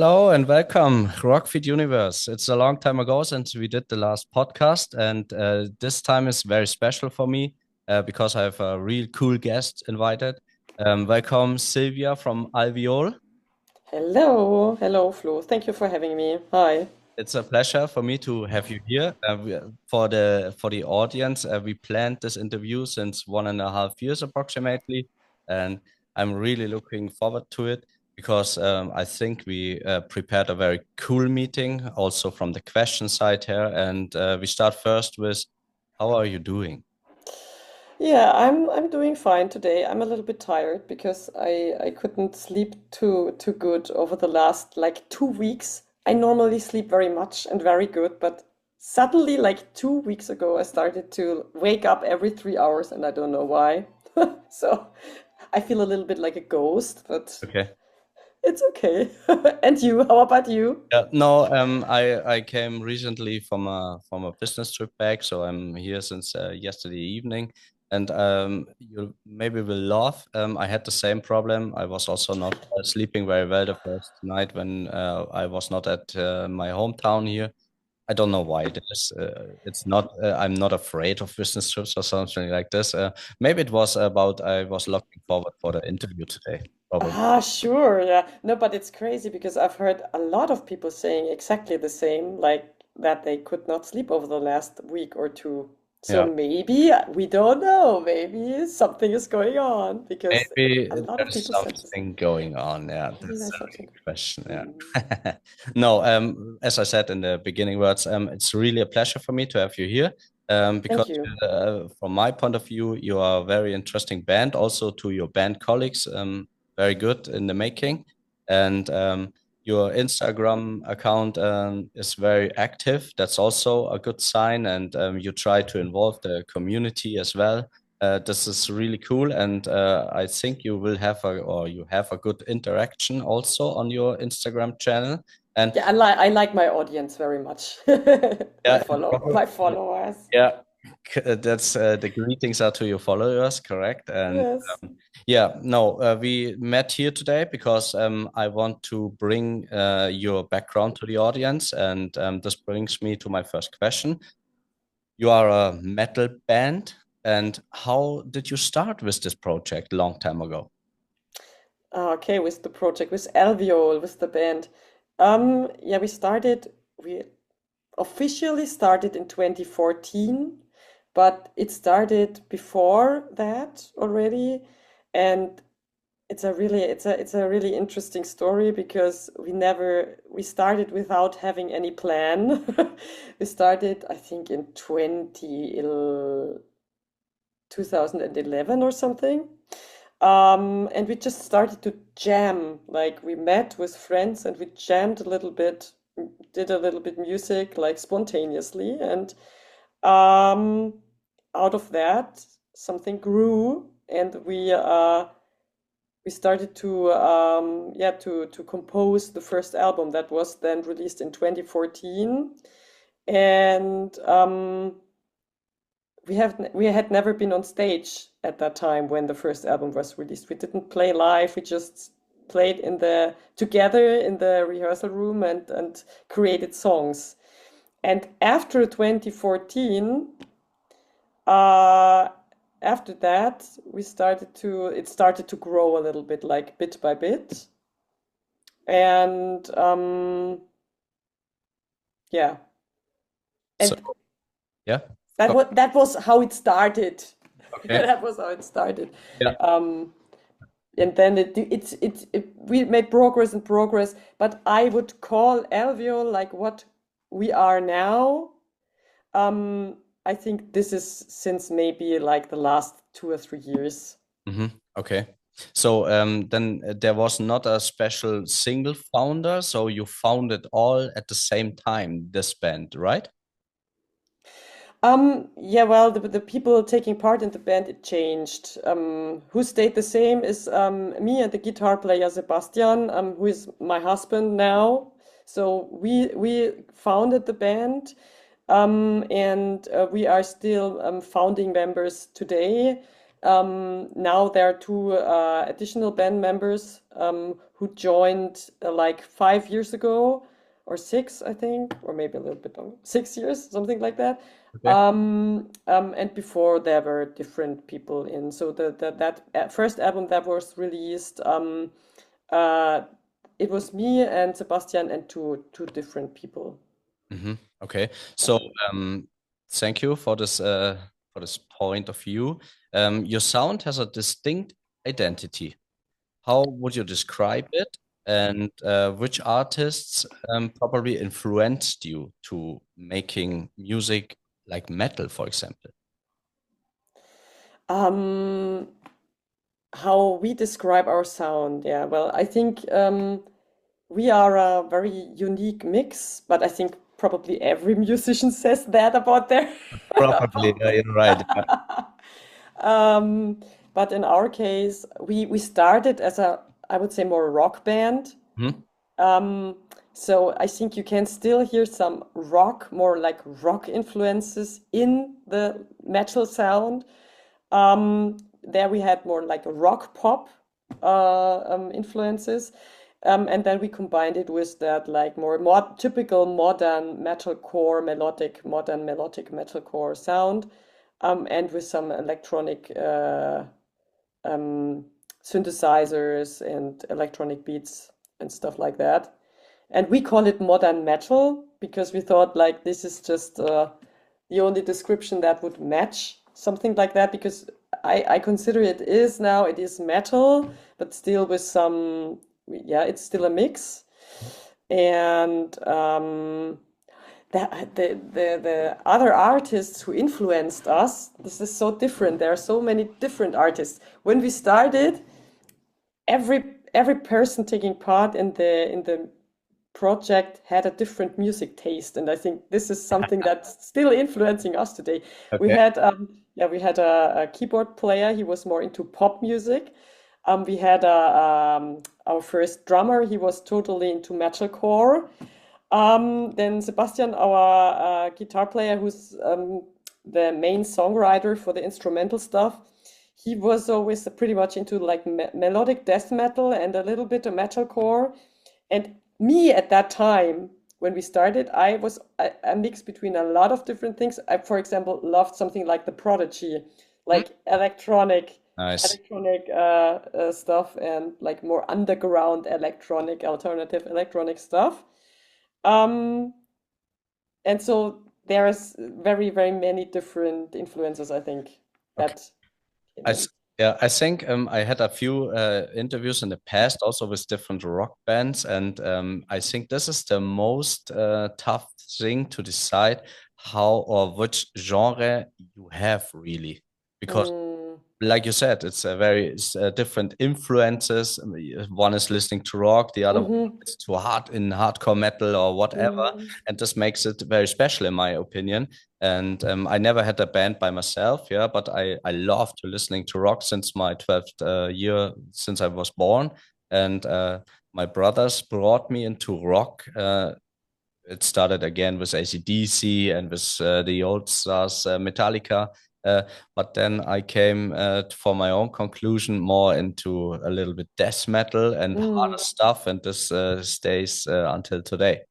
Hello and welcome, Rockfeed Universe. It's a long time ago since we did the last podcast, and this time is very special for me because I have a real cool guest invited. Welcome, Silvia from Alveole. Hello, Flo. Thank you for having me. Hi. It's a pleasure for me to have you here. For the audience, we planned this interview since 1.5 years approximately, and I'm really looking forward to it because I think we prepared a very cool meeting, also from the question side here. And we start first with, how are you doing? Yeah, I'm doing fine today. I'm a little bit tired because I couldn't sleep too good over the last like 2 weeks. I normally sleep very much and very good, but suddenly like 2 weeks ago I started to wake up every 3 hours and I don't know why. So I feel a little bit like a ghost, but Okay. it's okay. And you, how about you? No, I came recently from a business trip back, so I'm here since yesterday evening, and you maybe will laugh. I had the same problem. I was also not sleeping very well the first night when I was not at my hometown here. I don't know why it is. It's not. I'm not afraid of business trips or something like this. Maybe it was about I was looking forward for the interview today. Probably. Ah, sure, yeah. No, but it's crazy because I've heard a lot of people saying exactly the same, like that they could not sleep over the last week or two. So Yeah. maybe we don't know. Maybe something is going on because Maybe a lot of there's people said the same. something going on. Yeah, Maybe that's there's a something. good question. Mm. Yeah. No, as I said in the beginning words, it's really a pleasure for me to have you here. Because Thank you. from my point of view, you are a very interesting band. Also to your band colleagues, very good in the making, and your Instagram account is very active. That's also a good sign, and you try to involve the community as well. This is really cool, and I think you have a good interaction also on your Instagram channel. And Yeah, I like my audience very much. yeah, My followers. yeah, that's the greetings are to your followers, correct? And Yes. yeah, no, we met here today because I want to bring your background to the audience, and this brings me to my first question. You are a metal band, and how did you start with this project long time ago? Okay, with the project, with Alveole, with the band. Yeah, we officially started in 2014, but it started before that already. And it's a really interesting story because we started without having any plan. We started, I think, in 2011 or something. And we just started to jam. Like we met with friends and we jammed a little bit, did a little bit music like spontaneously, and um, out of that something grew, and we started to yeah to compose the first album that was then released in 2014, and we had never been on stage at that time when the first album was released. We didn't play live. We just played together in the rehearsal room and created songs. And after 2014, uh, after that, it started to grow a little bit, like bit by bit. And yeah, So and yeah, that go- was that was how it started. okay, That was how it started. yeah. Um, and then we made progress and progress, but I would call Alveole like what we are now. um I think this is since maybe like the last 2 or 3 years. Okay. So then there was not a special single founder, so you found it all at the same time, this band, right? Yeah, well, the people taking part in the band, it changed. Who stayed the same is me and the guitar player Sebastian, who is my husband now. So we founded the band, and we are still founding members today. Now there are two additional band members who joined like 5 years ago or six, I think, or maybe a little bit longer, 6 years, something like that. Okay. And before there were different people in. So that first album that was released, uh, it was me and Sebastian and two different people. Okay. So Um, thank you for this point of view. Your sound has a distinct identity. How would you describe it? And which artists probably influenced you to making music like metal, for example? um, how we describe our sound, yeah. Well, I think we are a very unique mix, but I think probably every musician says that about their Probably, about you're right. Yeah. Um, but in our case, we started as a, I would say, more rock band. Mhm. Um, so I think you can still hear some rock, more like rock influences in the metal sound. There we had more like rock pop influences. And then we combined it with that like more typical modern metalcore, modern melodic metalcore sound, and with some electronic um, synthesizers and electronic beats and stuff like that. And we call it modern metal because we thought like this is just the only description that would match something like that because I consider it is metal, but still with some, yeah, it's still a mix. And the other artists who influenced us, this is so different. There are so many different artists. When we started, every every person taking part in the project had a different music taste, and I think this is something that's still influencing us today. We Okay. had we had a keyboard player. He was more into pop music. We had our first drummer. He was totally into metalcore. Then Sebastian, our guitar player, who's the main songwriter for the instrumental stuff, he was always pretty much into like melodic death metal and a little bit of metalcore. And me at that time, when we started, I was a mix between a lot of different things. I, for example, loved something like The Prodigy, Hmm. like Nice. electronic stuff, and like more underground electronic, alternative electronic stuff. Um, and so there's very, very many different influences, I think, Okay. that came I in. s- yeah, I think I had a few interviews in the past also with different rock bands, and I think this is the most tough thing to decide how or which genre you have really, because Mm, like you said, it's different influences. One is listening to rock, the other one mm-hmm, is too hard in hardcore metal or whatever, mm, and this makes it very special in my opinion. And I never had a band by myself, yeah, but I love to listening to rock since my 12th year since I was born, and my brothers brought me into rock. It started again with AC/DC and with the old stars, Metallica. Uh, but then I came for my own conclusion more into a little bit death metal and harder mm. stuff, and this stays until today.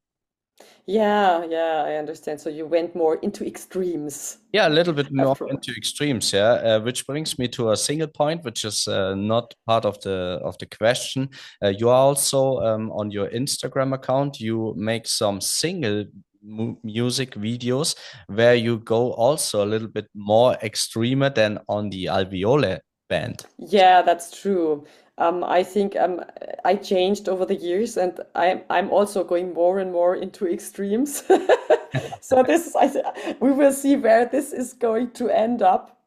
Yeah, yeah, I understand. So you went more into extremes Yeah, a little bit more after all. into extremes, yeah. Which brings me to a single point, which is not part of the question. You are also on your Instagram account. You make some single mu music videos where you go also a little bit more extremer than on the Alveole band. Yeah, that's true. I think I changed over the years, and I'm also going more and more into extremes. So this is, we will see where this is going to end up.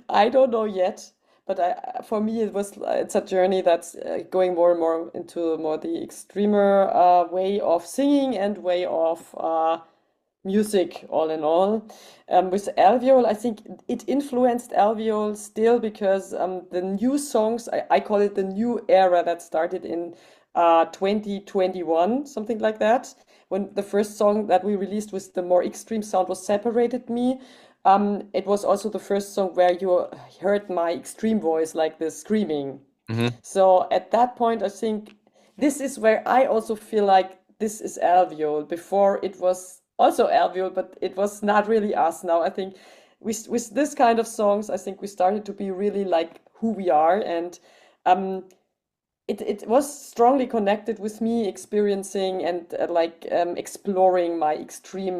I don't know yet, but for me it's a journey that's going more and more into more the extremer way of singing and way of music all in all. With Alveole, I think it influenced Alveole still because the new songs, I call it the new era that started in 2021, something like that. When the first song that we released with the more extreme sound was Separated Me. It was also the first song where you heard my extreme voice, like the screaming. Mhm. So at that point, I think this is where I also feel like this is Alveole. Before it was also Alveole, but it was not really us. Now I think with this kind of songs, I think we started to be really like who we are, and um, it was strongly connected with me experiencing and exploring my extreme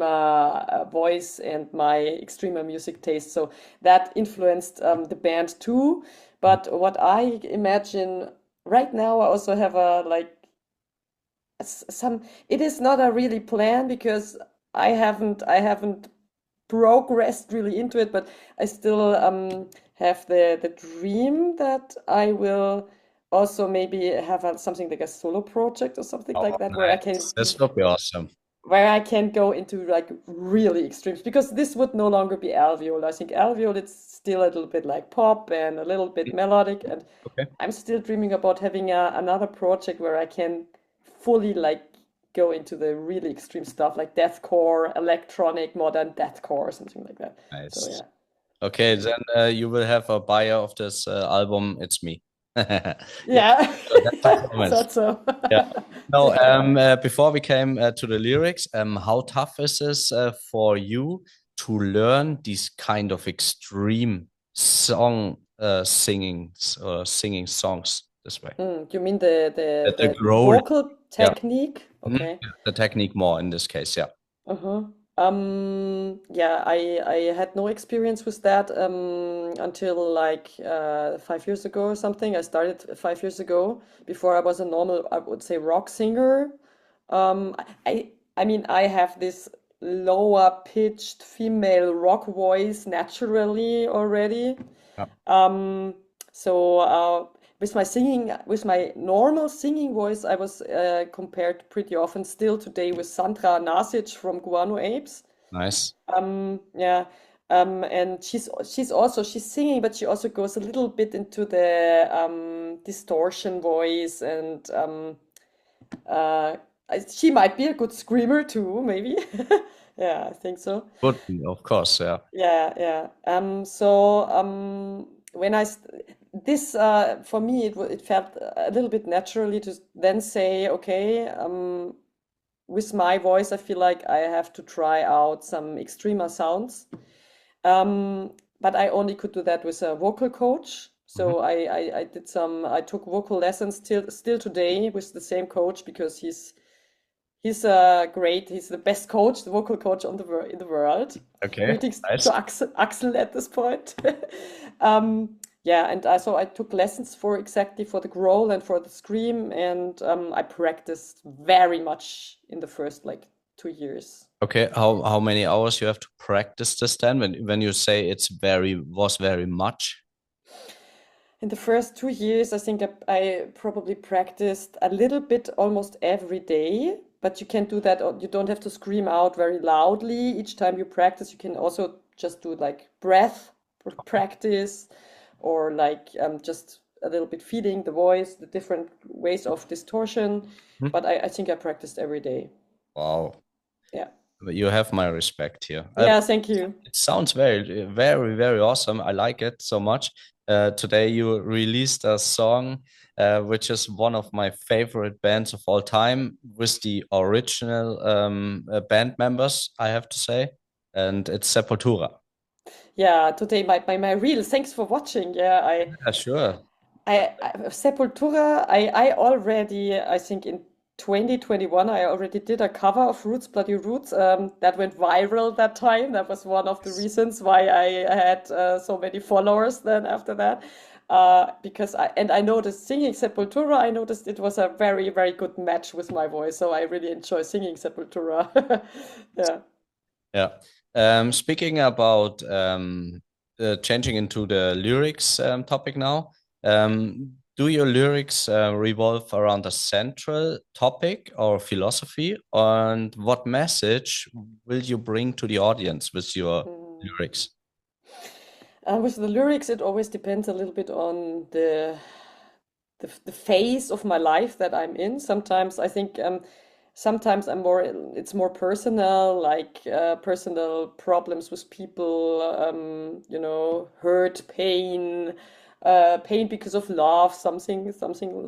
voice and my extreme music taste. So that influenced the band too. But what I imagine right now, I also have a like some. It is not a really plan because I haven't progressed really into it, but I still have the dream that I will also maybe have something like a solo project or something Oh, like that nice. This would be awesome. where I can go into like really extremes because this would no longer be alveole. I think alveole it's still a little bit like pop and a little bit melodic, and Okay. I'm still dreaming about having another project where I can fully like go into the really extreme stuff like deathcore, electronic, modern deathcore, or something like that. So Nice. yeah. Okay, then you will have a bio of this album. It's me. Yeah, Yeah, so that's a I promise. thought so. Yeah. No, Yeah. before we came to the lyrics, how tough is this for you to learn these kind of extreme song singings or singing songs this way? You mean the the The the growl, vocal yeah. technique? Mhm. Okay. The technique more in this case, yeah. Uh-huh. Yeah, I had no experience with that until like 5 years ago or something. I started 5 years ago. Before I was a normal, I would say, rock singer. I mean, I have this lower pitched female rock voice naturally already. Yeah. Um, so with my singing, with my normal singing voice, I was compared pretty often still today with Sandra Nasic from Guano Apes. Nice. Yeah. And she's singing, but she also goes a little bit into the distortion voice, and she might be a good screamer too, maybe. Yeah, I think so. Would be, of course, yeah. Yeah, yeah. When this for me it felt a little bit naturally to then say, okay, with my voice, I feel like I have to try out some extremer sounds. But I only could do that with a vocal coach. Mhm. So I took vocal lessons still today with the same coach because he's great. He's the best coach, the vocal coach in the world. Okay, Greetings nice. to Axel at this point. Yeah, and so I took lessons for exactly for the growl and for the scream, and I practiced very much in the first like 2 years. Okay, how many hours you have to practice this then when you say it's very much? In the first 2 years, I think I probably practiced a little bit almost every day, but you can do that. You don't have to scream out very loudly each time you practice. You can also just do like breath practice or like just a little bit feeding the voice, the different ways of distortion. Hmm? But I think I practiced every day. Wow. Yeah. But you have my respect here. Yeah, thank you. It sounds very awesome. I like it so much. Today you released a song, which is one of my favorite bands of all time, with the original band members, I have to say, and it's Sepultura. Yeah, today my reel. Thanks for watching. Yeah, Yeah, sure. Sepultura, I already, I think in 2021, I already did a cover of Roots, Bloody Roots that went viral that time. That was one of the reasons why I had so many followers then after that. Because I noticed singing Sepultura, I noticed it was a very good match with my voice. So I really enjoy singing Sepultura. Yeah. Yeah. Speaking about changing into the lyrics topic now, do your lyrics revolve around a central topic or philosophy? And what message will you bring to the audience with your Mm. lyrics? With the lyrics, it always depends a little bit on the phase of my life that I'm in. Sometimes I think sometimes it's more personal, like personal problems with people, hurt, pain, pain because of love, something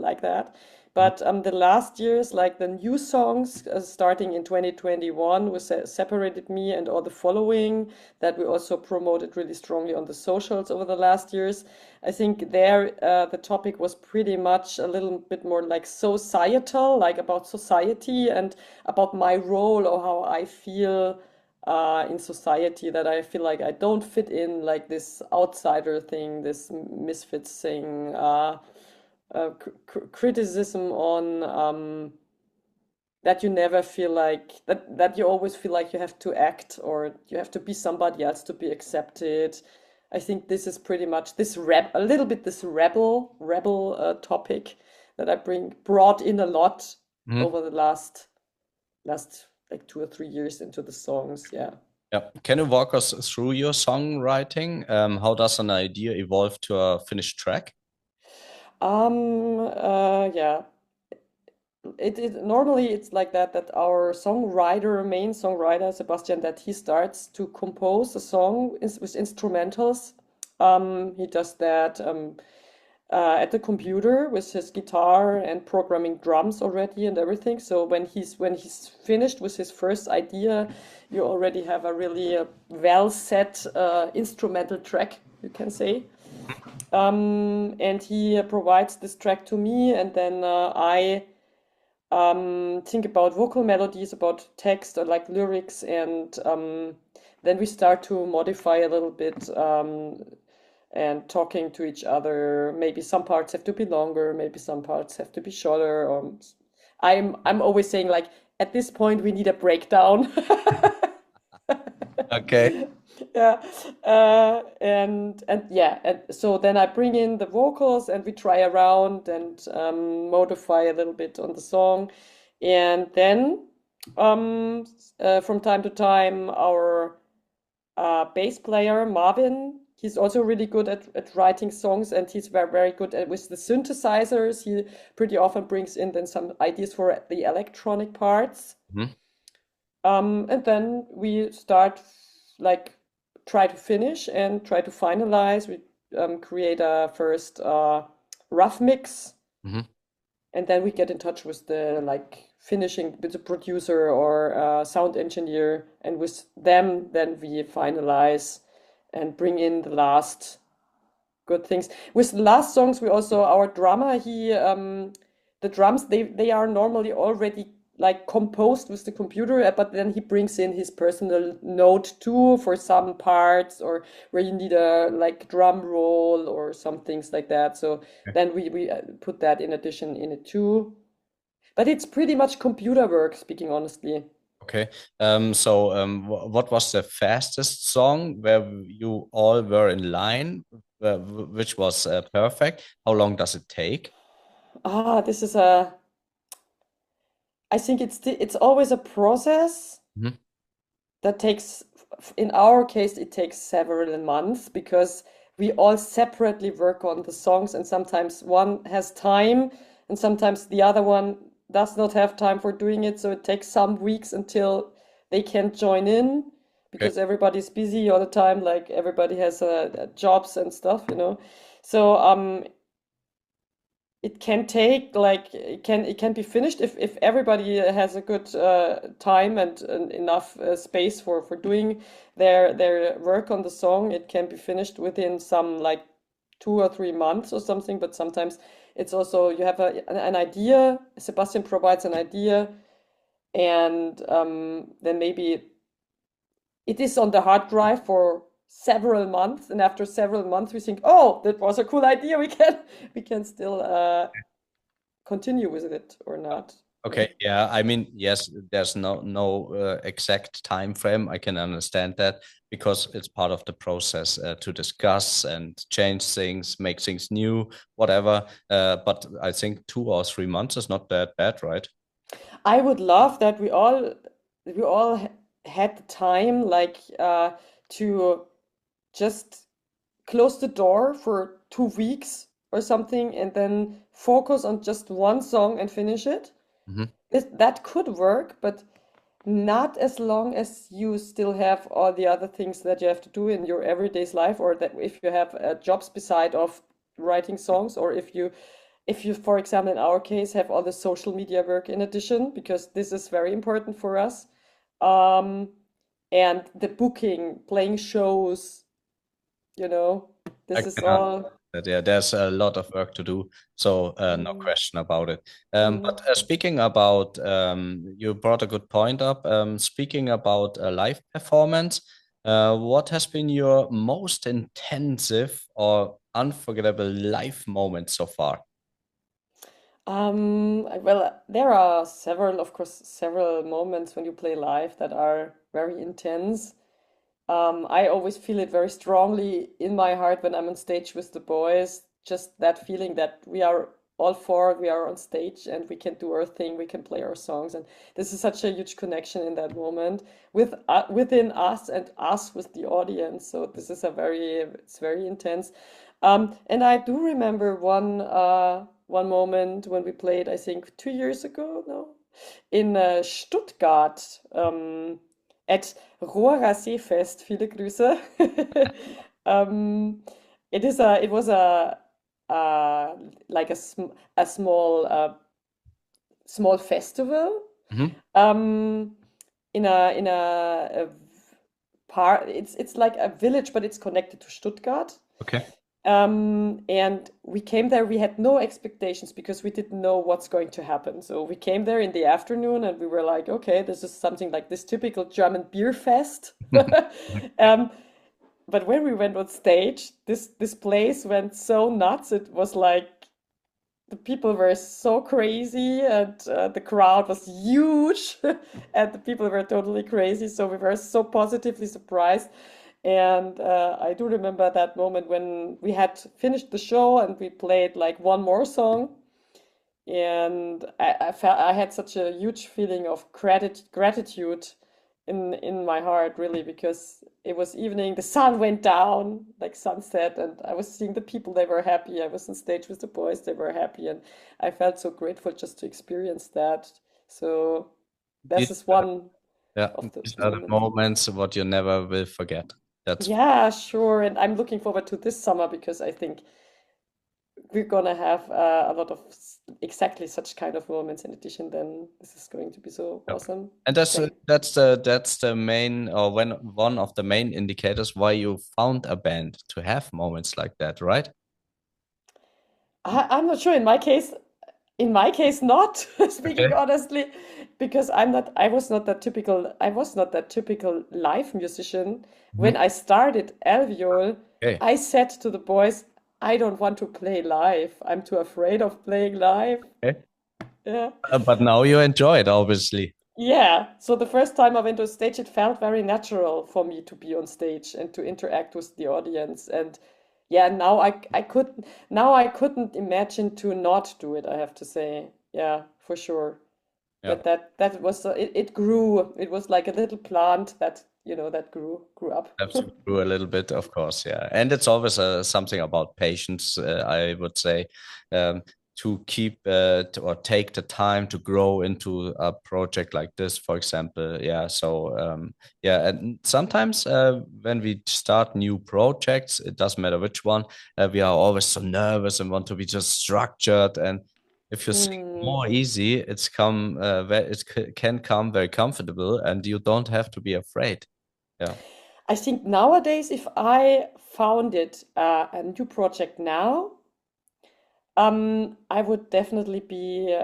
like that. Mhm. But the last years, like the new songs starting in 2021, was separated me and all the following that we also promoted really strongly on the socials over the last years. I think there the topic was pretty much a little bit more like societal, like about society and about my role or how I feel in society, that I feel like I don't fit in, like this outsider thing, this misfits thing, criticism on that you never feel like that you always feel like you have to act or you have to be somebody else to be accepted. I think this is pretty much this a little bit this rebel topic that I brought in a lot Mhm. over the last like 2 or 3 years into the songs. Yeah. Yeah. Can you walk us through your songwriting? How does an idea evolve to a finished track? Yeah. It normally it's like that our main songwriter Sebastian, that he starts to compose a song with instrumentals. He does that at the computer with his guitar and programming drums already and everything. So when he's finished with his first idea, you already have a really well set instrumental track, you can say. And he provides this track to me, and then I think about vocal melodies, about text or like lyrics, and then we start to modify a little bit and talking to each other. Maybe some parts have to be longer, maybe some parts have to be shorter. Or I'm always saying like at this point we need a breakdown. Okay. Yeah, and yeah, and so then I bring in the vocals and we try around and modify a little bit on the song, and then from time to time our bass player Marvin, he's also really good at writing songs, and he's very good with the synthesizers. He pretty often brings in then some ideas for the electronic parts. Mhm. And then we start like try to finish and try to finalize. We create a first rough mix, Mhm. and then we get in touch with the like finishing with the producer or sound engineer, and with them then we finalize and bring in the last good things. With the last songs, we also our drummer, he the drums they are normally already like composed with the computer, but then he brings in his personal note too for some parts, or where you need a like drum roll or some things like that. So then we put that in addition in it too. But it's pretty much computer work, speaking honestly. Okay. What was the fastest song where you all were in line, which was perfect? How long does it take? This is a I think it's always a process Mhm. that takes, in our case, it takes several months because we all separately work on the songs, and sometimes one has time and sometimes the other one does not have time for doing it. So it takes some weeks until they can join in Okay. because everybody's busy all the time. Like everybody has jobs and stuff. So it can take like it can be finished if everybody has a good time and enough space for doing their work on the song. It can be finished within some like 2 or 3 months or something. But sometimes it's also you have an idea. Sebastian provides an idea, and then maybe it is on the hard drive for several months, and after several months we think, oh, that was a cool idea, we can still continue with it or not. Yeah. Okay, yeah. I mean, yes, there's no exact time frame. I can understand that because it's part of the process to discuss and change things, make things new, whatever. But I think 2 or 3 months is not that bad, right? I would love that we all had the time like to just close the door for 2 weeks or something and then focus on just one song and finish it. Hmm. That could work, but not as long as you still have all the other things that you have to do in your everyday's life, or that if you have jobs beside of writing songs, or if you if you, for example, in our case, have all the social media work in addition, because this is very important for us. Um, and the booking, playing shows, you know, I this is can all. that, yeah, there's a lot of work to do, so no Mm, question about it. mm. But speaking about, you brought a good point up. Speaking about a live performance, what has been your most intensive or unforgettable live moment so far? Well, there are several, of course, several moments when you play live that are very intense. I always feel it very strongly in my heart when I'm on stage with the boys. Just that feeling that we are all four, we are on stage and we can do our thing, we can play our songs, and this is such a huge connection in that moment with within us and us with the audience. So this is a it's very intense. And I do remember one moment when we played, I think 2 years ago, no, in Stuttgart. At Rohrer Seefest, viele Grüße. um, it was uh, like a small festival Hmm. um, in a part. It's like a village, but it's connected to Stuttgart. Okay. And we came there, we had no expectations because we didn't know what's going to happen. So we came there in the afternoon and we were like, okay, this is something like this typical German beer fest. um, but when we went on stage, this place went so nuts. It was like the people were so crazy and the crowd was huge and the people were totally crazy. So we were so positively surprised. And I do remember that moment when we had finished the show and we played like one more song. And I felt I had such a huge feeling of gratitude in my heart, really, because it was evening, the sun went down, like sunset, and I was seeing the people, they were happy. I was on stage with the boys, they were happy, and I felt so grateful just to experience that. So this These is are, one yeah, of these those are the moments. moments what you never will forget. That's Yeah, sure. And I'm looking forward to this summer because I think we're gonna have a lot of exactly such kind of moments in addition. Then this is going to be so Yep. awesome. And Thank. that's the main, or when one of the main indicators why you found a band to have moments like that, right? I'm not sure. In my case, not speaking Okay. honestly, because I was not that typical live musician. When Mhm. I started Alveole, Okay. I said to the boys, I don't want to play live. I'm too afraid of playing live. Okay. Yeah. But now you enjoy it, obviously. Yeah, so the first time I went on stage, it felt very natural for me to be on stage and to interact with the audience. And yeah, now I couldn't imagine to not do it, I have to say. Yeah, for sure. Yeah. That was it grew. It was like a little plant that, that grew up. Absolutely true a little bit, of course, yeah. And it's always something about patience, I would say, um, to keep or take the time to grow into a project like this, for example. Yeah. So, yeah. And sometimes when we start new projects, it doesn't matter which one, we are always so nervous and want to be just structured. And if you sing Hmm. more easy, can come very comfortable and you don't have to be afraid. Yeah. I think nowadays, if I founded a new project now, I would definitely be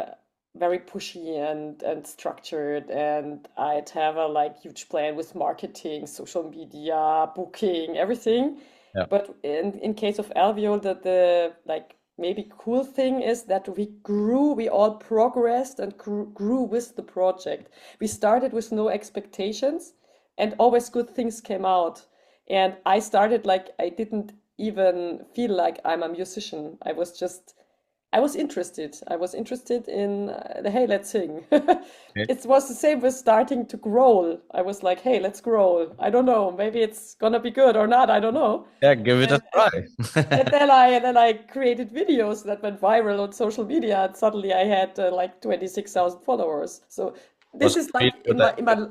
very pushy and structured, and I'd have a like huge plan with marketing, social media, booking, everything. Yeah. But in case of Alveole, the like maybe cool thing is that we all progressed and grew with the project. We started with no expectations, and always good things came out. And I started like I didn't even feel like I'm a musician. I was interested. I was interested in, hey, let's sing. Okay. It was the same with starting to growl. I was like, hey, let's growl. I don't know. Maybe it's gonna be good or not. I don't know. Yeah, give it a And, and, try. and then I created videos that went viral on social media, and suddenly I had like 26,000 followers. So Was this is like really good at it.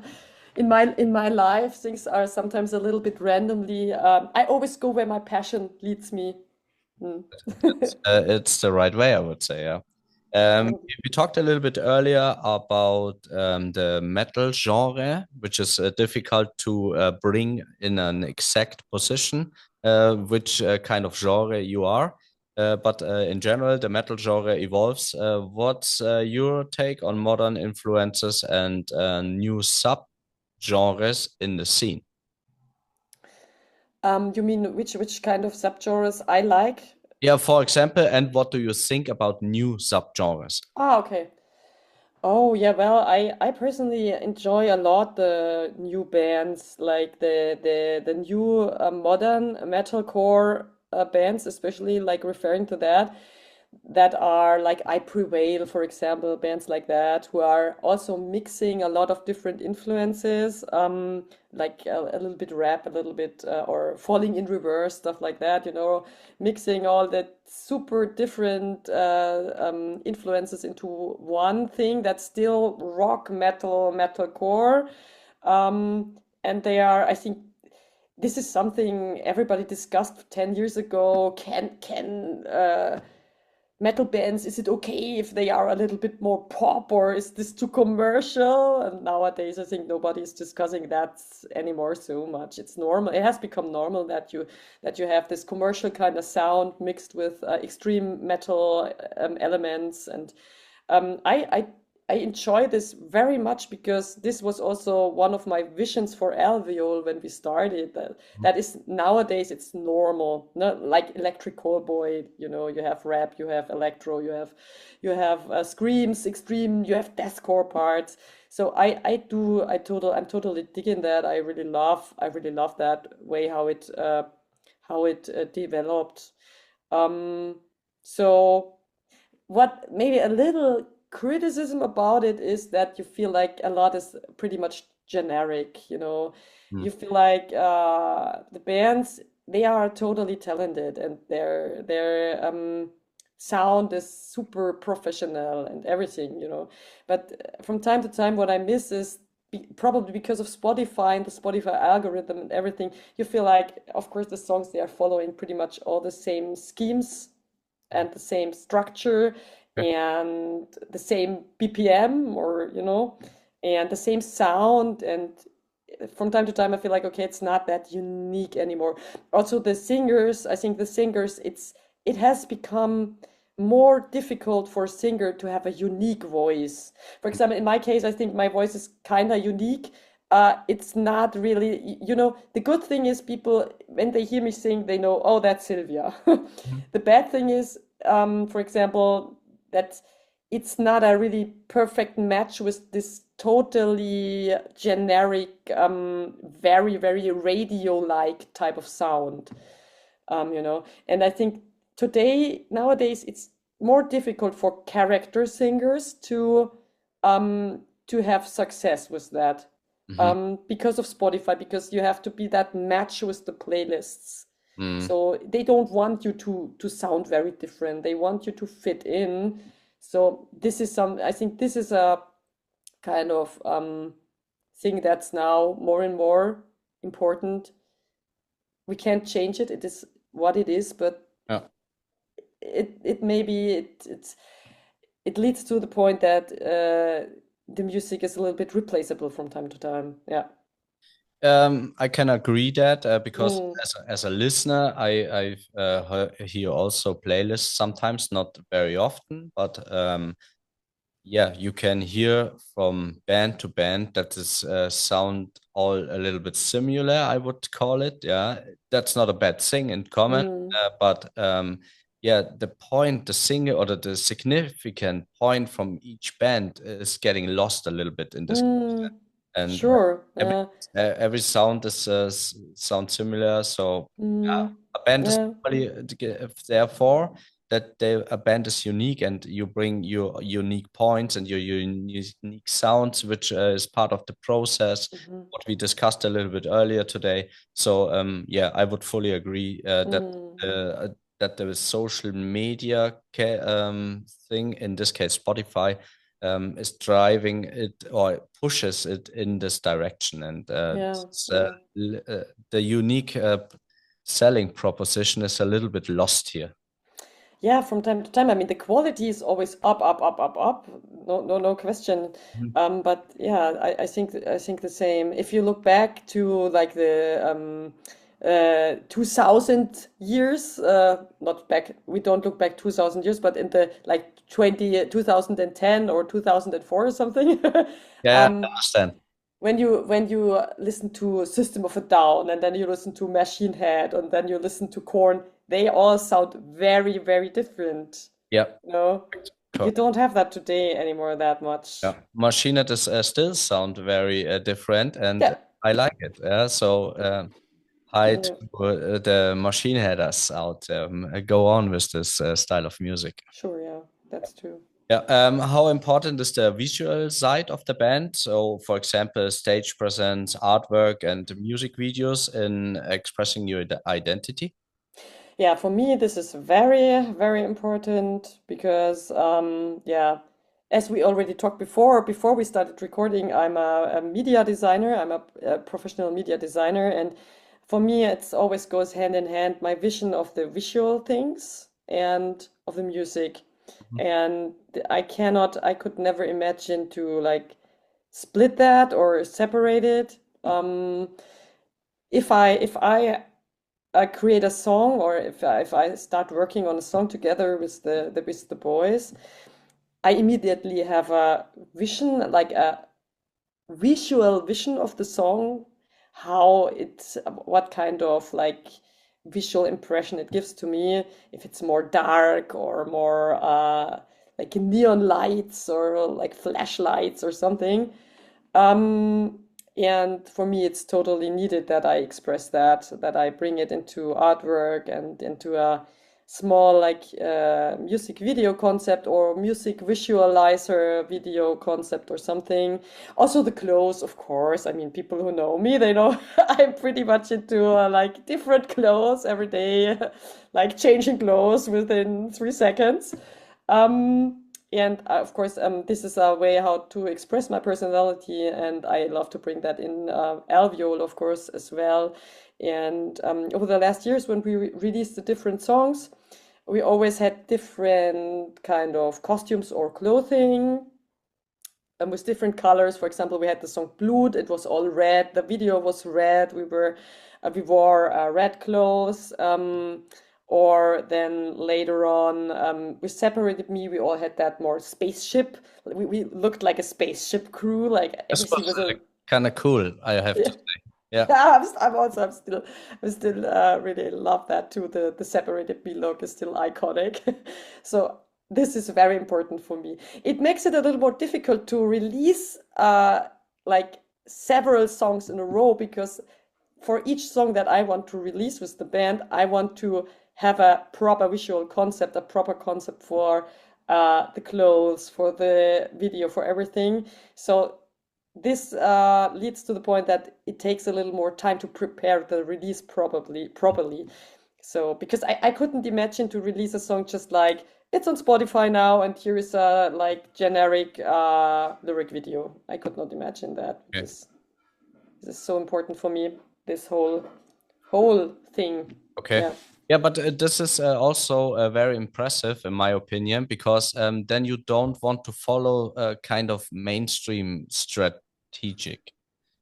in my life, things are sometimes a little bit randomly. I always go where my passion leads me. Mm. It's the right way, I would say. Yeah. We talked a little bit earlier about the metal genre, which is difficult to bring in an exact position, which kind of genre you are. But in general, the metal genre evolves. What's your take on modern influences and new sub-genres in the scene? You mean which kind of subgenres I like? Yeah, for example, and what do you think about new sub-genres? Ah, okay. Oh yeah, well, I personally enjoy a lot the new bands, like the new modern metalcore bands, especially like referring to that are like I Prevail, for example, bands like that who are also mixing a lot of different influences, like a little bit rap, a little bit or falling in reverse, stuff like that, mixing all that super different influences into one thing that's still rock, metal, metalcore. And they are, I think, this is something everybody discussed 10 years ago. Can metal bands, is it okay if they are a little bit more pop, or is this too commercial? And nowadays I think nobody's discussing that anymore so much. It's normal, it has become normal that you have this commercial kind of sound mixed with extreme metal elements. And I enjoy this very much because this was also one of my visions for Alveole when we started. That is nowadays it's normal, not like Electric Callboy. You have rap, you have electro, you have screams, extreme, you have deathcore parts. So I'm totally digging that. I really love that way how it developed. Um, so what maybe a little criticism about it is that you feel like a lot is pretty much generic. Mm. You feel like the bands, they are totally talented, and their sound is super professional and everything. But from time to time what I miss is probably because of Spotify and the Spotify algorithm and everything, you feel like, of course, the songs, they are following pretty much all the same schemes and the same structure Okay. and the same BPM, and the same sound. And from time to time, I feel like, okay, it's not that unique anymore. Also, I think the singers, it has become more difficult for a singer to have a unique voice. For example, in my case, I think my voice is kind of unique. It's not really, the good thing is people, when they hear me sing, they know, oh, that's Silvia. Mhm. The bad thing is, for example, that it's not a really perfect match with this totally generic, very, very radio-like type of sound. And I think nowadays, it's more difficult for character singers to have success with that, Mhm. because of Spotify, because you have to be that match with the playlists. Mm. So they don't want you to sound very different. They want you to fit in. So I think this is a kind of thing that's now more and more important. We can't change it. It is what it is, but Yeah. it maybe it leads to the point that the music is a little bit replaceable from time to time. Yeah. I can agree that because Mm, as a listener, hear also playlists sometimes, not very often, but yeah, you can hear from band to band that this sound all a little bit similar, I would call it. Yeah, that's not a bad thing in common, mm, but yeah, the point, the singer or the significant point from each band is getting lost a little bit in this, mm. and Sure. every Yeah. every sound is sound similar. So yeah, Mm, a band is yeah. probably therefore that a band is unique and you bring your unique points and your unique sounds, which is part of the process. Mhm. What we discussed a little bit earlier today. So yeah, I would fully agree Mm, that the social media thing, in this case Spotify, is driving it or pushes it in this direction, and yeah. Yeah. the unique selling proposition is a little bit lost here. Yeah, from time to time. I mean, the quality is always up, up, up, up, up. No, no, no question. Mhm. But yeah, I think the same. If you look back to like the 2000 years, not back, we don't look back 2000 years, but in the like 2010 or 2004 or something. Yeah, I um, understand. when you listen to System of a Down and then you listen to Machine Head and then you listen to Korn, they all sound very, very different. Yeah, You know, you correct. don't have that today anymore that much. Yeah, machine does still sound very different, and Yeah, I like it. Yeah, so hi to yeah, the machine headers out. Go on with this style of music. sure, yeah, that's true. Yeah. How important is the visual side of the band? So, for example, stage presence, artwork, and music videos in expressing your identity. Yeah, for me, this is very, very important because, yeah, as we already talked before we started recording, I'm a media designer. I'm a professional media designer, and for me, it's always goes hand in hand, my vision of the visual things and of the music. Mhm. And I could never imagine to like split that or separate it. If I create a song or if I start working on a song together with with the boys, I immediately have a vision, like a visual vision of the song, how it's what kind of like visual impression it gives to me, if it's more dark or more like neon lights or like flashlights or something. Um, and for me, it's totally needed that I express that, that I bring it into artwork and into a small like music video concept or music visualizer video concept or something. Also the clothes, of course. I mean, people who know me, they know I'm pretty much into like different clothes every day, like changing clothes within 3 seconds. And of course, this is a way how to express my personality, and I love to bring that in Alveole, of course, as well. And over the last years, when we released the different songs, we always had different kind of costumes or clothing with different colors. For example, we had the song Blood. It was all red. The video was red. We wore red clothes. Or then later on, we separated me. We all had that more spaceship. We looked like a spaceship crew. Like This everything was was a kind of cool, I have to yeah. say. Yeah. Yeah, I'm still really love that too. The separated me look is still iconic. So this is very important for me. It makes it a little more difficult to release like several songs in a row because for each song that I want to release with the band, I want to have a proper visual concept, a proper concept for the clothes, for the video, for everything. So this leads to the point that it takes a little more time to prepare the release properly. So because I couldn't imagine to release a song just like it's on Spotify now and here is a like generic lyric video. I could not imagine that Okay. because this is so important for me. This whole thing. Okay. Yeah. Yeah, but this is also very impressive in my opinion because then you don't want to follow a kind of mainstream strategic.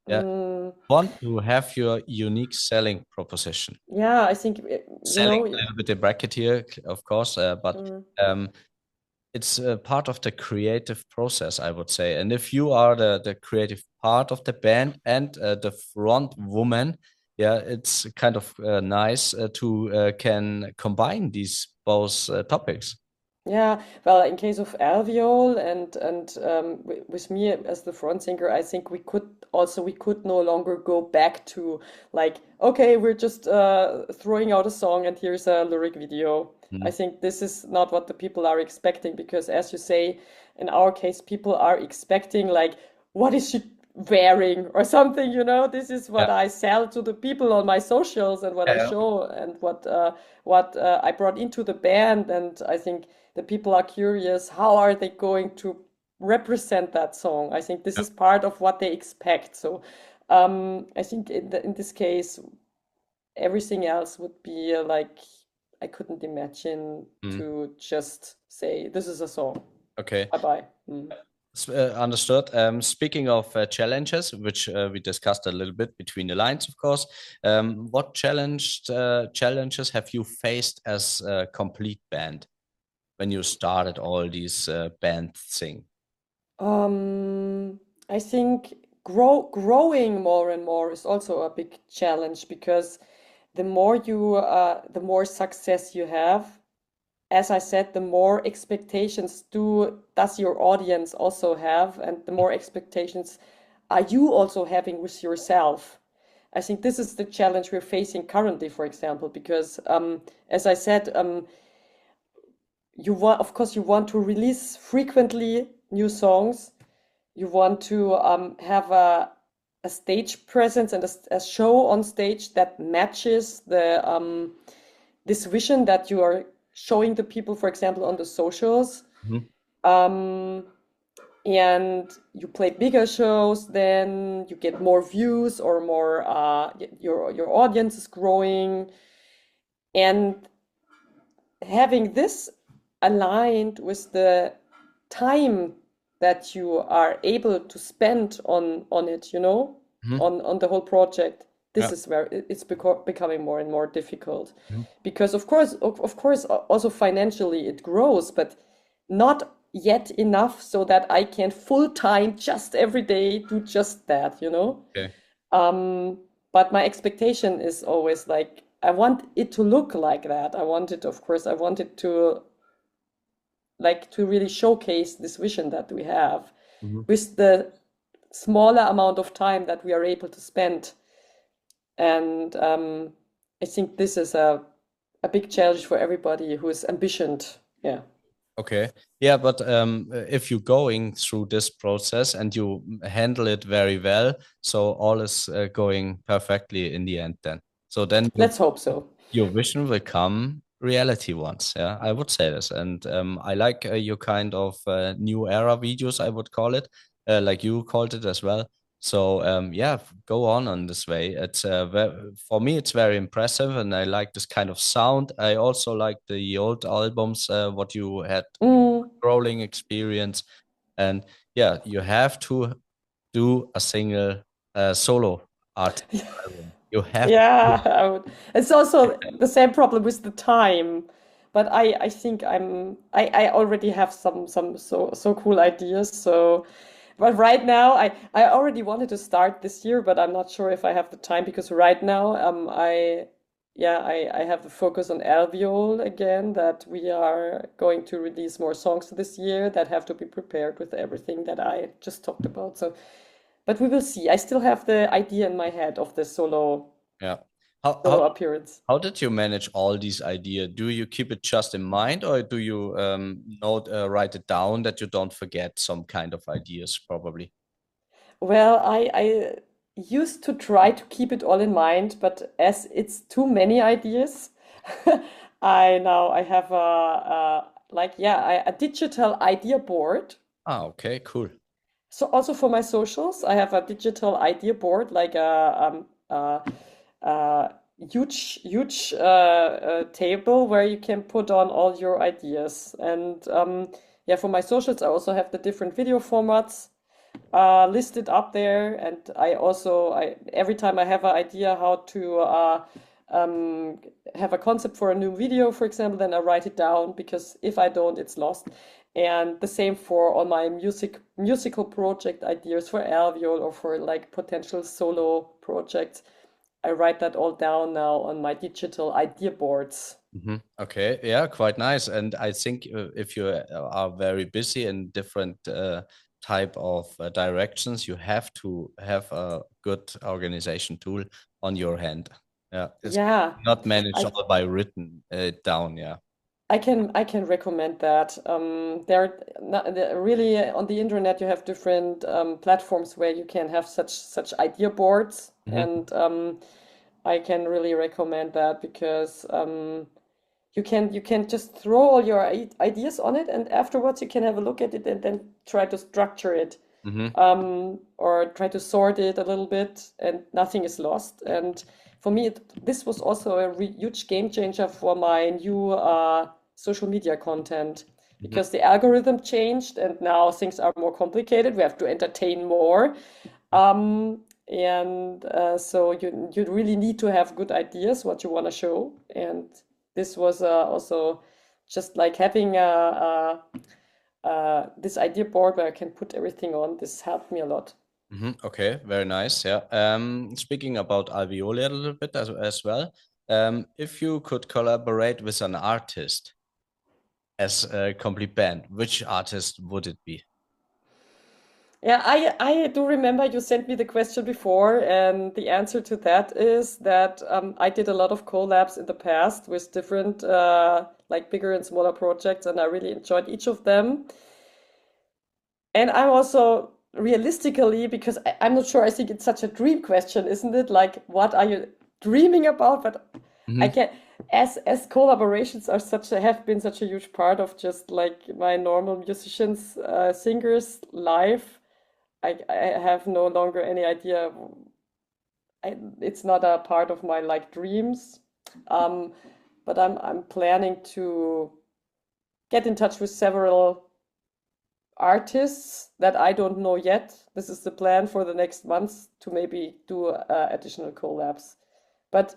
Yeah, Mm, want to have your unique selling proposition. yeah, I think you Selling know. a little bit the bracket here, of course, but Mm, um, it's a part of the creative process, I would say. And if you are the creative part of the band and the front woman, yeah, it's kind of nice to can combine these both topics. yeah, well, in case of Alveole and with me as the front singer, I think we could no longer go back to like, okay, we're just throwing out a song and here's a lyric video. I Mhm. think this is not what the people are expecting because, as you say, in our case, people are expecting like, what is she wearing or something, you know? This is what Yeah. I sell to the people on my socials and what I Yeah. show and what I brought into the band, and I think the people are curious how are they going to represent that song. I think this Yeah. is part of what they expect. So I think in this case everything else would be like I couldn't imagine Mm. to just say this is a song. Okay. Bye bye. Understood. Speaking of challenges, which we discussed a little bit between the lines, of course, what challenges have you faced as a complete band when you started all these band thing? I think growing more and more is also a big challenge because the more success you have, as I said, the more expectations does your audience also have, and the more expectations are you also having with yourself. I think this is the challenge we're facing currently, for example, because as I said, of course, you want to release frequently new songs. You want to have a stage presence and a show on stage that matches this vision that you are showing the people, for example, on the socials. Mhm. Um, and you play bigger shows, then you get more views or more. Your audience is growing, and having this aligned with the time that you are able to spend on it, Mhm. on the whole project. This Yeah. is where it's becoming more and more difficult, Mhm. because of course also financially it grows, but not yet enough so that I can full time just every day do just that. Okay. um, but my expectation is always like I want it to look like that. I want it to really showcase this vision that we have Mhm. with the smaller amount of time that we are able to spend. And I think this is a big challenge for everybody who is ambitioned. Yeah. Okay. Yeah, but if you're going through this process and you handle it very well, so all is going perfectly in the end then. So then Let's hope so. your vision will come reality once. Yeah, I would say this. And I like your kind of new era videos, I would call it, like you called it as well. So yeah, go on this way. It's for me, it's very impressive, and I like this kind of sound. I also like the old albums, what you had Mm. growling experience, and yeah, you have to do a single solo artist album. You have to. Yeah, it's also the same problem with the time. But I think I already have some so cool ideas. So, but right now I already wanted to start this year, but I'm not sure if I have the time because right now I have the focus on Alveole again, that we are going to release more songs this year that have to be prepared with everything that I just talked about. So, but we will see. I still have the idea in my head of the Yeah. How how solo appearance. how did you manage all these ideas? Do you keep it just in mind, or do you write it down that you don't forget some kind of ideas, probably? Well, I used to try to keep it all in mind, but as it's too many ideas, I have a digital idea board. Ah, okay, cool. So also for my socials, I have a digital idea board, like a huge table where you can put on all your ideas. And yeah, for my socials, I also have the different video formats listed up there. And I every time I have an idea how to um, have a concept for a new video, for example, then I write it down, because if I don't, it's lost. And the same for all my musical project ideas for Alveole or for like potential solo projects. I write that all down now on my digital idea boards. Okay, yeah, quite nice. And I think if you are very busy in different type of directions, you have to have a good organization tool on your hand. Yeah, it's Yeah, not managed I all by written down. Yeah. I can recommend that. Really on the internet you have different platforms where you can have such idea boards, Mhm. and I can really recommend that because you can just throw all your ideas on it, and afterwards you can have a look at it and then try to structure it, Mhm. or try to sort it a little bit, and nothing is lost. And for me, this was also a huge game changer for my new social media content Mhm. because the algorithm changed and now things are more complicated. We have to entertain more. And so you really need to have good ideas what you want to show. And this was also just like having this idea board where I can put everything on. This helped me a lot. Okay, very nice. Yeah. Speaking about Alveole a little bit as well, if you could collaborate with an artist as a complete band, which artist would it be? Yeah, I do remember you sent me the question before, and the answer to that is that I did a lot of collabs in the past with different like bigger and smaller projects, and I really enjoyed each of them. And I'm also realistically, because I'm not sure, I think it's such a dream question, isn't it? Like, what are you dreaming about? But I Hmm. can't, as collaborations are such a, have been such a huge part of just like my normal musicians, singers' life. I have no longer any idea. It's not a part of my like dreams. Um, but I'm planning to get in touch with several artists that I don't know yet. This is the plan for the next months to maybe do additional collabs. But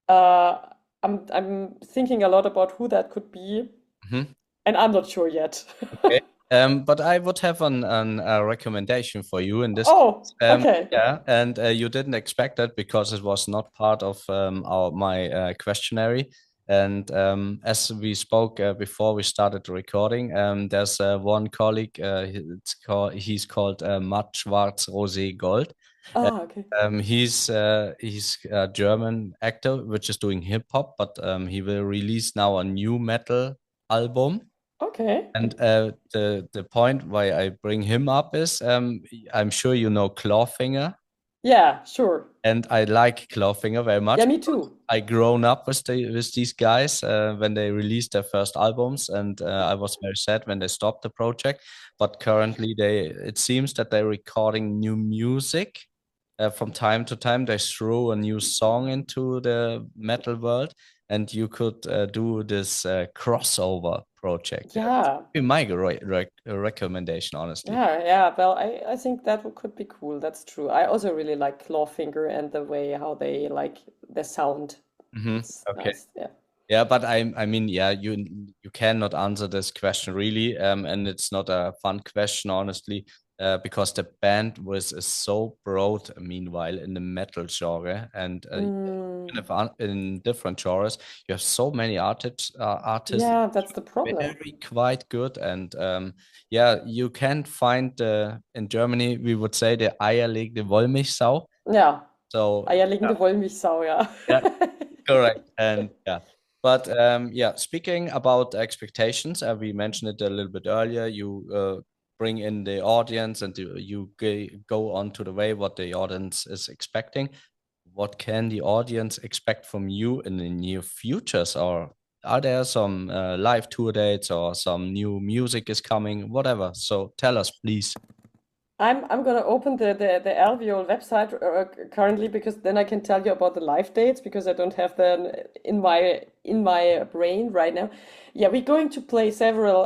uh, I'm thinking a lot about who that could be, Hmm. and I'm not sure yet. Okay. But I would have a recommendation for you in this Oh, case. okay. Yeah, and you didn't expect that because it was not part of our my questionnaire. And as we spoke before we started the recording, there's one colleague. He's called Matt Schwarz Rosé Gold. Uh, Ah, okay. he's a German actor which is doing hip hop, but he will release now a new metal album. Okay. And the point why I bring him up is I'm sure you know Clawfinger, Yeah, sure. and I like Clawfinger very Yeah, much. me too. I grown up with these guys when they released their first albums, and I was very sad when they stopped the project. But currently, they it seems that they're recording new music. From time to time, they throw a new song into the metal world, and you could do this crossover project. That Yeah. would be my recommendation, honestly. Yeah. Well, I think that could be cool. That's true. I also really like Clawfinger and the way how they like the sound. Hmm. It's Okay. nice. Yeah. Yeah, but I mean, yeah, you cannot answer this question really, and it's not a fun question, honestly, because the band was is so broad. Meanwhile, in the metal genre, and Mm, even if in different genres, you have so many artists yeah, that's the problem. very quite good, and yeah, you can find in Germany we would say the eierlegende Wollmilchsau. Ja, So eierlegende Wollmilchsau, ja. yeah, correct. And yeah. But yeah, speaking about expectations, we mentioned it a little bit earlier. You bring in the audience and go on to the way what the audience is expecting. What can the audience expect from you in the near futures? Or are there some live tour dates or some new music is coming? Whatever. So tell us, please. I'm gonna open the Alveole website currently because then I can tell you about the live dates because I don't have them in my brain right now. Yeah, we're going to play several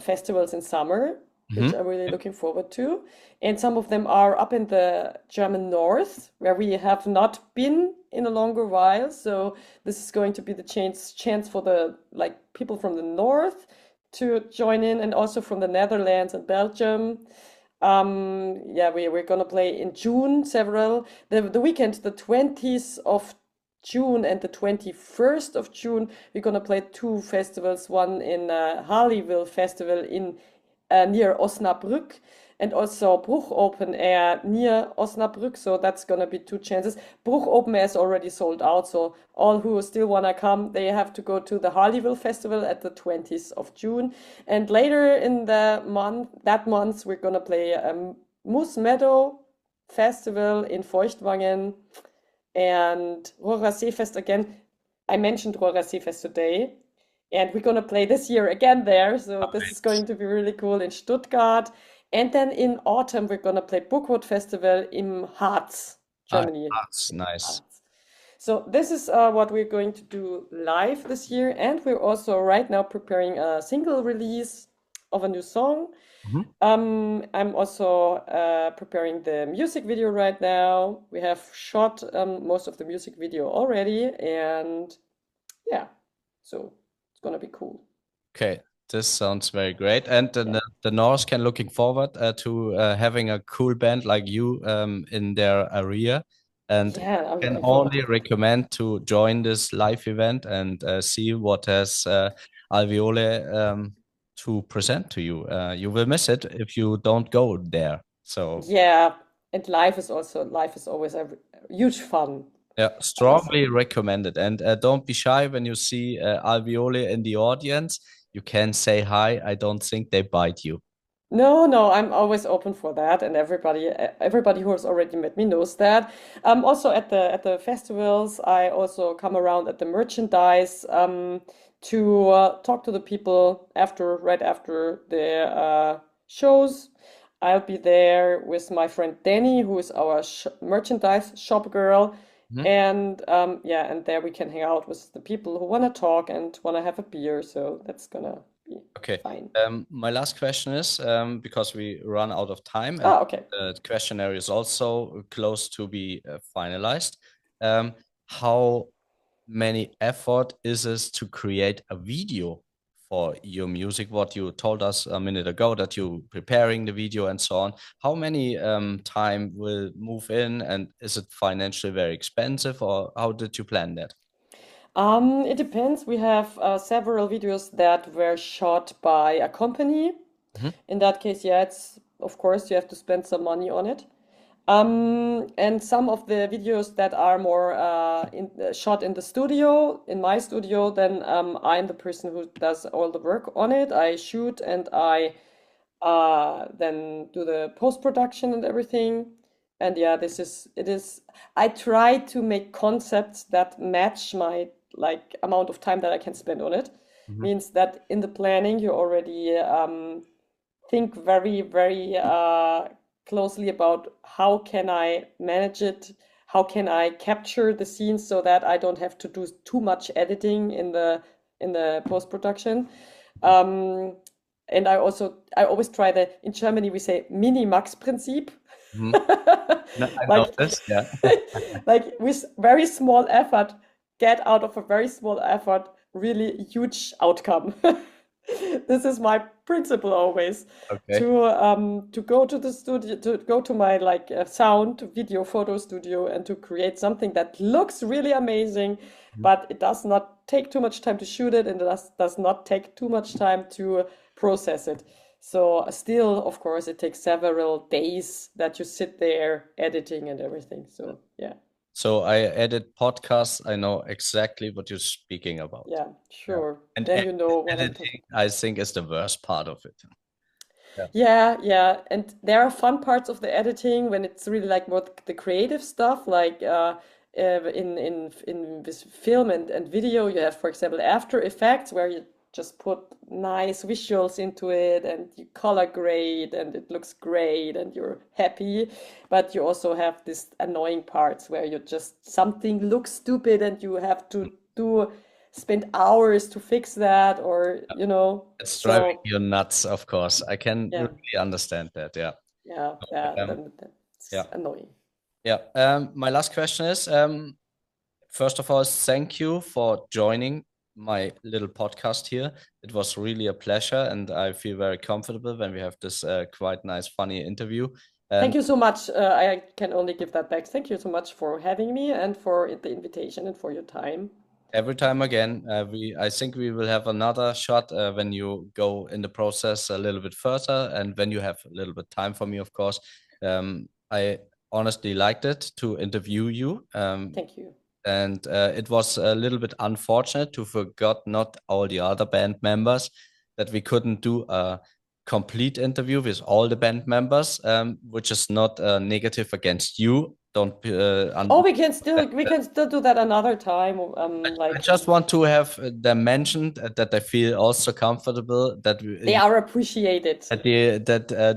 festivals in summer, which Hmm. I'm really looking forward to, and some of them are up in the German north where we have not been in a longer while. So this is going to be the chance for the like people from the north to join in, and also from the Netherlands and Belgium. Yeah, we're gonna play in June several. The weekend, the 20th of June and the 21st of June, we're gonna play two festivals. One in Harleyville Festival in near Osnabrück, and also Bruch Open Air near Osnabrück. So that's gonna be two chances. Bruch Open Air is already sold out, so all who still wanna come, they have to go to the Harleyville Festival at the 20th of June. And later in the month, that month, we're gonna play Moose Meadow Festival in Feuchtwangen and Rohrer Seefest again. I mentioned Rohrer Seefest today, and we're gonna play this year again there. So this is going to be really cool in Stuttgart. And then in autumn, we're gonna play Burgwood Festival in Harz, Ah, Germany. that's nice. Harz. So this is what we're going to do live this year, and we're also right now preparing a single release of a new song. Mhm. I'm also preparing the music video right now. We have shot most of the music video already, and yeah, so it's gonna be cool. Okay, this sounds very great. And Yeah, the Norse can looking forward to having a cool band like you in their area, and yeah, I'm can looking forward only to that. recommend to join this live event and see what has Alveole to present to you. You will miss it if you don't go there. So Yeah, and life is always a huge fun. yeah, Awesome. strongly recommended. And don't be shy when you see Alveole in the audience. You can say hi. I don't think they bite you. No, no, I'm always open for that, and everybody who has already met me knows that. Also at the festivals, I also come around at the merchandise to talk to the people right after the shows. I'll be there with my friend Danny, who is our sh merchandise shop girl, Mhm. and yeah, and there we can hang out with the people who want to talk and want to have a beer. So that's gonna be Okay. fine. My last question is because we run out of time and Ah, okay. the questionnaire is also close to be finalized. Um, how many effort is it to create a video for your music? What you told us a minute ago that you preparing the video and so on. How many time will move in, and is it financially very expensive, or how did you plan that? It depends. We have several videos that were shot by a company. Mhm. In that case, yeah, it's of course you have to spend some money on it. And some of the videos that are more shot in the studio, in my studio, then I'm the person who does all the work on it. I shoot and I then do the post-production and everything. And yeah, it is, I try to make concepts that match my like amount of time that I can spend on it. Mhm. Means that in the planning, you already think very closely about how can I manage it, how can I capture the scenes so that I don't have to do too much editing in the post-production. Um, and I always try in Germany we say Minimax-Prinzip. Mhm. No, I know Like this. Yeah. like with very small effort, get out of a very small effort really huge outcome. This is my principle always Okay. to go to the studio, to go to my like sound video photo studio and to create something that looks really amazing, Mhm. but it does not take too much time to shoot it, and it does not take too much time to process it. So still, of course, it takes several days that you sit there editing and everything. So yeah, So I edit podcasts. I know exactly what you're speaking about. yeah, Yeah. sure. And Then you know what I'm talking. editing, I think, is the worst part of it. Yeah. Yeah, yeah, and there are fun parts of the editing when it's really like more the creative stuff, like in this film and video, you have, for example, After Effects, where you just put nice visuals into it and you color grade and it looks great and you're happy. But you also have this annoying parts where you just something looks stupid and you have to do spend hours to fix that, or you know, It's driving so. you nuts, of course. I can Yeah. really understand that. Yeah. Yeah, yeah, Um, then that's yeah. annoying. Yeah. My last question is, first of all, thank you for joining my little podcast here. It was really a pleasure, and I feel very comfortable when we have this quite nice, funny interview. Thank And you so much. I can only give that back. Thank you so much for having me and for the invitation and for your time. every time again, I think we will have another shot when you go in the process a little bit further, and when you have a little bit time for me, of course. I honestly liked it to interview you. Thank you. And it was a little bit unfortunate to forget not all the other band members, that we couldn't do a complete interview with all the band members, which is not negative against you, don't Oh, we can still do that another time. I Like just want to have them mentioned that they feel also comfortable that they are appreciated.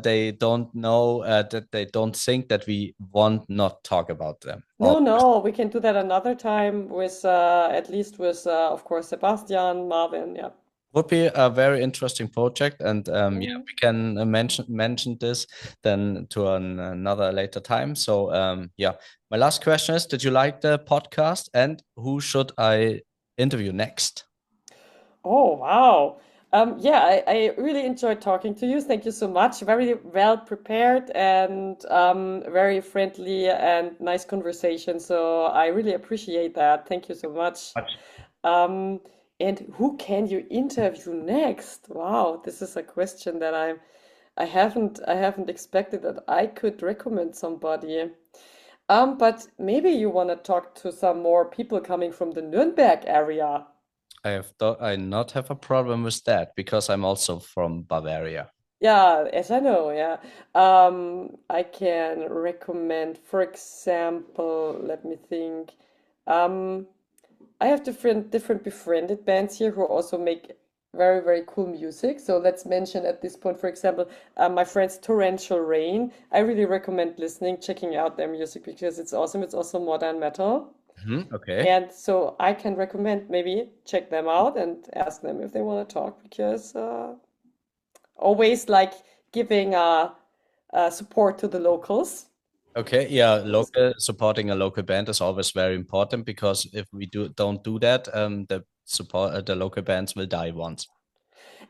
they don't know that they don't think that we want not talk about them. No, no, we can do that another time with at least with of course Sebastian, Marvin, yeah. Would be a very interesting project, and yeah, Mhm. we can mention this then to another later time. So yeah, my last question is: did you like the podcast, and who should I interview next? Oh, wow. Yeah, I really enjoyed talking to you. Thank you so much. Very well prepared and very friendly and nice conversation. So I really appreciate that. Thank you so much. Um, and who can you interview next? Wow, this is a question that I haven't expected that I could recommend somebody. But maybe you want to talk to some more people coming from the Nuremberg area. I not have a problem with that because I'm also from Bavaria. Yeah, as I know, yeah. I can recommend, for example, let me think. Um, I have different befriended bands here who also make very, very cool music. So let's mention at this point, for example, my friends Torrential Rain. I really recommend listening, checking out their music because it's awesome. It's also modern metal. Okay. And so I can recommend maybe check them out and ask them if they want to talk because always like giving support to the locals. Okay, yeah, Always good. local supporting a local band is always very important because if we don't do that, the support the local bands will die once.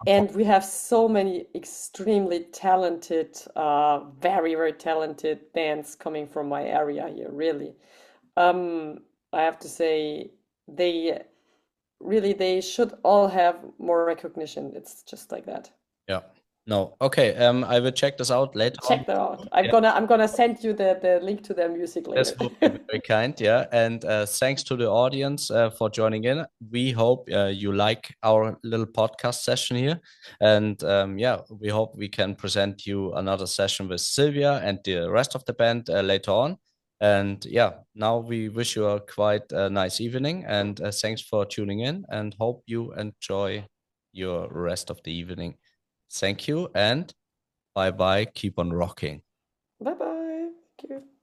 And we have so many extremely talented, very, very talented bands coming from my area here, really. I have to say they they should all have more recognition. It's just like that. Yeah. No. Okay. I will check this out later on. Check that out. Yeah, I'm gonna send you the link to their music this later. would be very kind. Yeah. And thanks to the audience for joining in. We hope you like our little podcast session here. And yeah, we hope we can present you another session with Silvia and the rest of the band later on. And yeah, now we wish you a quite nice evening and thanks for tuning in and hope you enjoy your rest of the evening. Thank you and bye bye. Keep on rocking. Bye bye. Thank you.